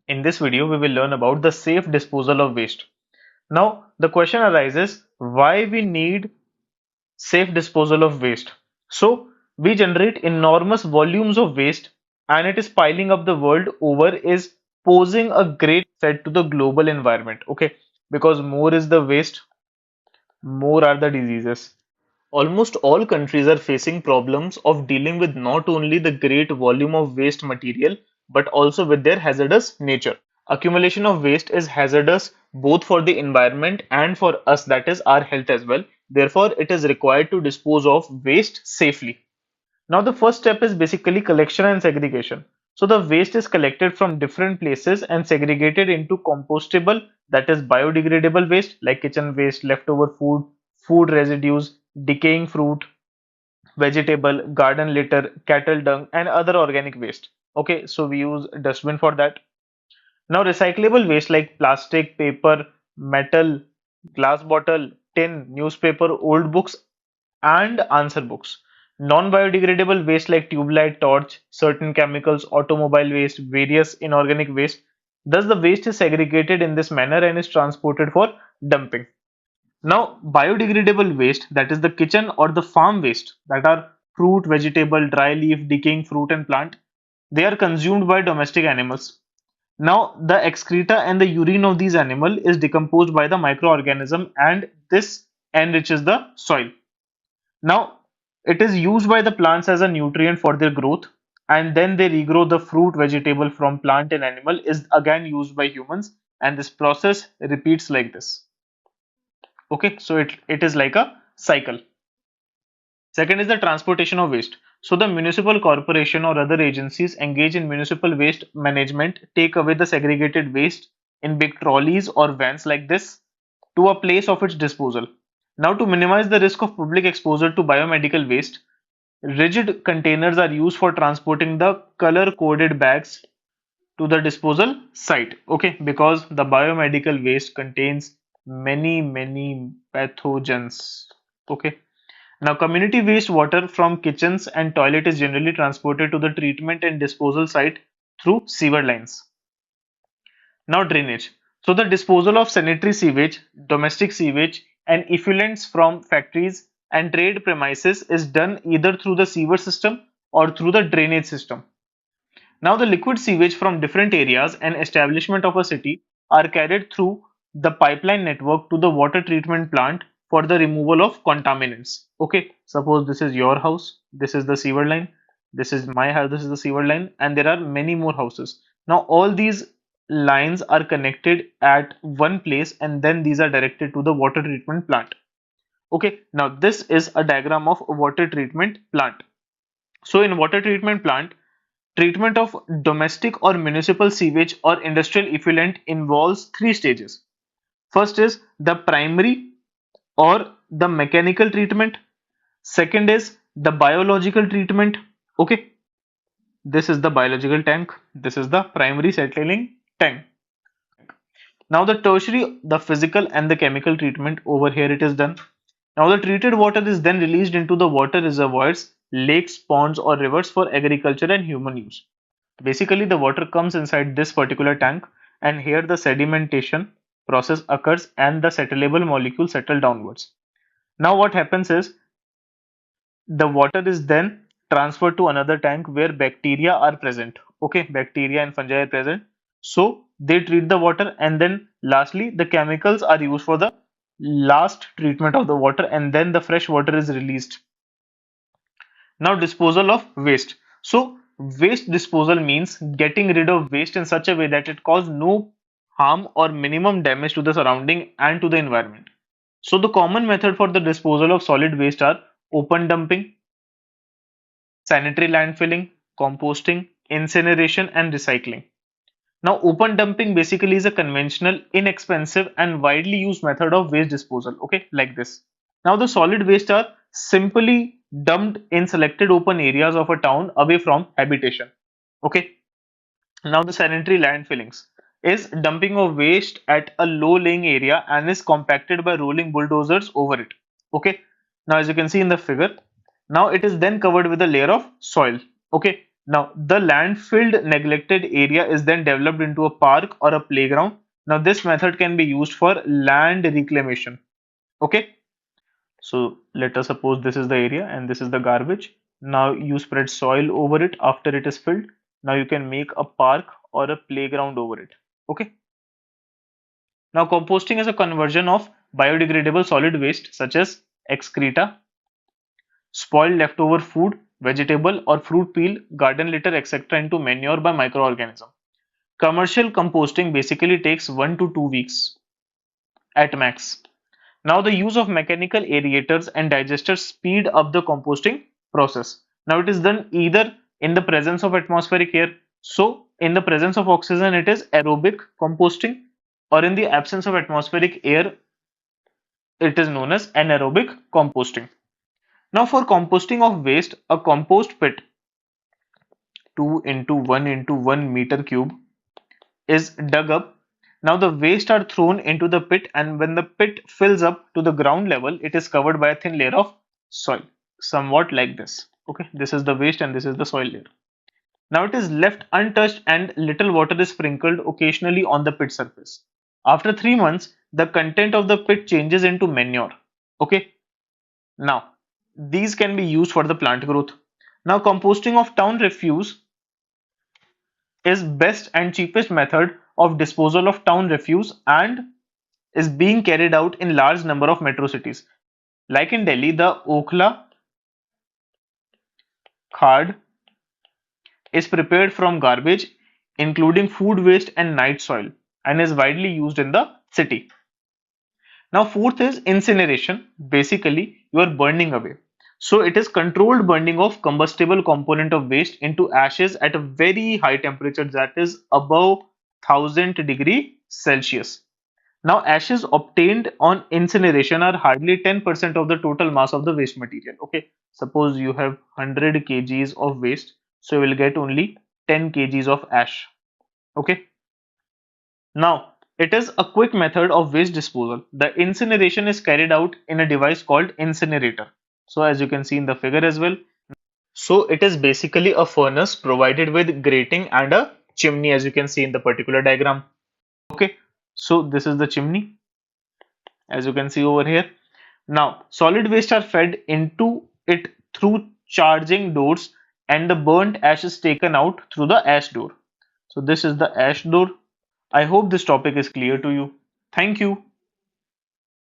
In this video, we will learn about the safe disposal of waste. Now, the question arises why we need safe disposal of waste. So, we generate enormous volumes of waste and it is piling up the world over is posing a great threat to the global environment. Okay, because more is the waste, more are the diseases. Almost all countries are facing problems of dealing with not only the great volume of waste material but also with their hazardous nature. Accumulation of waste is hazardous both for the environment and for us, that is our health as well. Therefore, it is required to dispose of waste safely. Now, the first step is basically collection and segregation. So, the waste is collected from different places and segregated into compostable, that is biodegradable waste like kitchen waste, leftover food, food residues, decaying fruit, vegetable, garden litter, cattle dung, and other organic waste. Okay, so we use dustbin for that. Now, recyclable waste like plastic, paper, metal, glass bottle, tin, newspaper, old books, and answer books. Non-biodegradable waste like tube light, torch, certain chemicals, automobile waste, various inorganic waste. Thus, the waste is segregated in this manner and is transported for dumping. Now, biodegradable waste, that is the kitchen or the farm waste, that are fruit, vegetable, dry leaf, decaying fruit and plant, they are consumed by domestic animals. Now, the excreta and the urine of these animals is decomposed by the microorganism and this enriches the soil. Now, it is used by the plants as a nutrient for their growth, and then they regrow the fruit, vegetable from plant and animal is again used by humans, and this process repeats like this. Okay, so it is like a cycle. Second is the transportation of waste. So the municipal corporation or other agencies engage in municipal waste management take away the segregated waste in big trolleys or vans like this to a place of its disposal. Now, to minimize the risk of public exposure to biomedical waste, rigid containers are used for transporting the color coded bags to the disposal site. Okay, because the biomedical waste contains many pathogens. Okay, now community waste water from kitchens and toilet is generally transported to the treatment and disposal site through sewer lines. Now, drainage. So, the disposal of sanitary sewage, domestic sewage, and effluents from factories and trade premises is done either through the sewer system or through the drainage system. Now, the liquid sewage from different areas and establishment of a city are carried through the pipeline network to the water treatment plant for the removal of contaminants. Okay, suppose this is your house, this is the sewer line, this is my house, this is the sewer line, and there are many more houses. Now, all these lines are connected at one place and then these are directed to the water treatment plant. Okay, now this is a diagram of a water treatment plant. So, in water treatment plant, treatment of domestic or municipal sewage or industrial effluent involves three stages. First is the primary or the mechanical treatment. Second is the biological treatment. Okay, this is the biological tank. This is the primary settling tank. Now the tertiary, the physical and the chemical treatment over here it is done. Now the treated water is then released into the water reservoirs, lakes, ponds or rivers for agriculture and human use. Basically, the water comes inside this particular tank, and here the sedimentation process occurs and the settleable molecules settle downwards. Now, what happens is the water is then transferred to another tank where bacteria are present. Okay, bacteria and fungi are present. So, they treat the water, and then lastly, the chemicals are used for the last treatment of the water, and then the fresh water is released. Now, disposal of waste. So, waste disposal means getting rid of waste in such a way that it causes no harm or minimum damage to the surrounding and to the environment. So, the common method for the disposal of solid waste are open dumping, sanitary landfilling, composting, incineration, and recycling. Now, open dumping basically is a conventional, inexpensive, and widely used method of waste disposal. Okay, like this. Now, the solid waste are simply dumped in selected open areas of a town away from habitation. Okay. Now, the sanitary landfillings is dumping of waste at a low lying area and is compacted by rolling bulldozers over it. Okay. Now, as you can see in the figure, now it is then covered with a layer of soil. Okay. Now, the land-filled neglected area is then developed into a park or a playground. Now, this method can be used for land reclamation. Okay, so let us suppose this is the area and this is the garbage. Now, you spread soil over it after it is filled. Now, you can make a park or a playground over it. Okay, now composting is a conversion of biodegradable solid waste such as excreta, spoiled leftover food, vegetable or fruit peel, garden litter, etc. into manure by microorganism. Commercial composting basically takes 1 to 2 weeks at max. Now the use of mechanical aerators and digesters speed up the composting process. Now it is done either in the presence of atmospheric air. So in the presence of oxygen it is aerobic composting, or in the absence of atmospheric air it is known as anaerobic composting. Now for composting of waste, a compost pit 2 into 1 into 1 meter cube is dug up. Now the waste are thrown into the pit, and when the pit fills up to the ground level, it is covered by a thin layer of soil, somewhat like this. Okay, this is the waste and this is the soil layer. Now it is left untouched and little water is sprinkled occasionally on the pit surface. After 3 months, the content of the pit changes into manure. Okay, now these can be used for the plant growth. Now composting of town refuse is best and cheapest method of disposal of town refuse and is being carried out in large number of metro cities. Like in Delhi, the Okhla khad is prepared from garbage, including food waste and night soil, and is widely used in the city. Now, fourth is incineration. Basically, you are burning away. So it is controlled burning of combustible component of waste into ashes at a very high temperature, that is above 1000 degrees Celsius. Now, ashes obtained on incineration are hardly 10% of the total mass of the waste material. Okay, suppose you have 100 kgs of waste, so you will get only 10 kgs of ash. Okay, now it is a quick method of waste disposal. The incineration is carried out in a device called incinerator. So, as you can see in the figure as well. So, it is basically a furnace provided with grating and a chimney, as you can see in the particular diagram. Okay, so this is the chimney, as you can see over here. Now, solid waste are fed into it through charging doors, and the burnt ash is taken out through the ash door. So, this is the ash door. I hope this topic is clear to you. Thank you.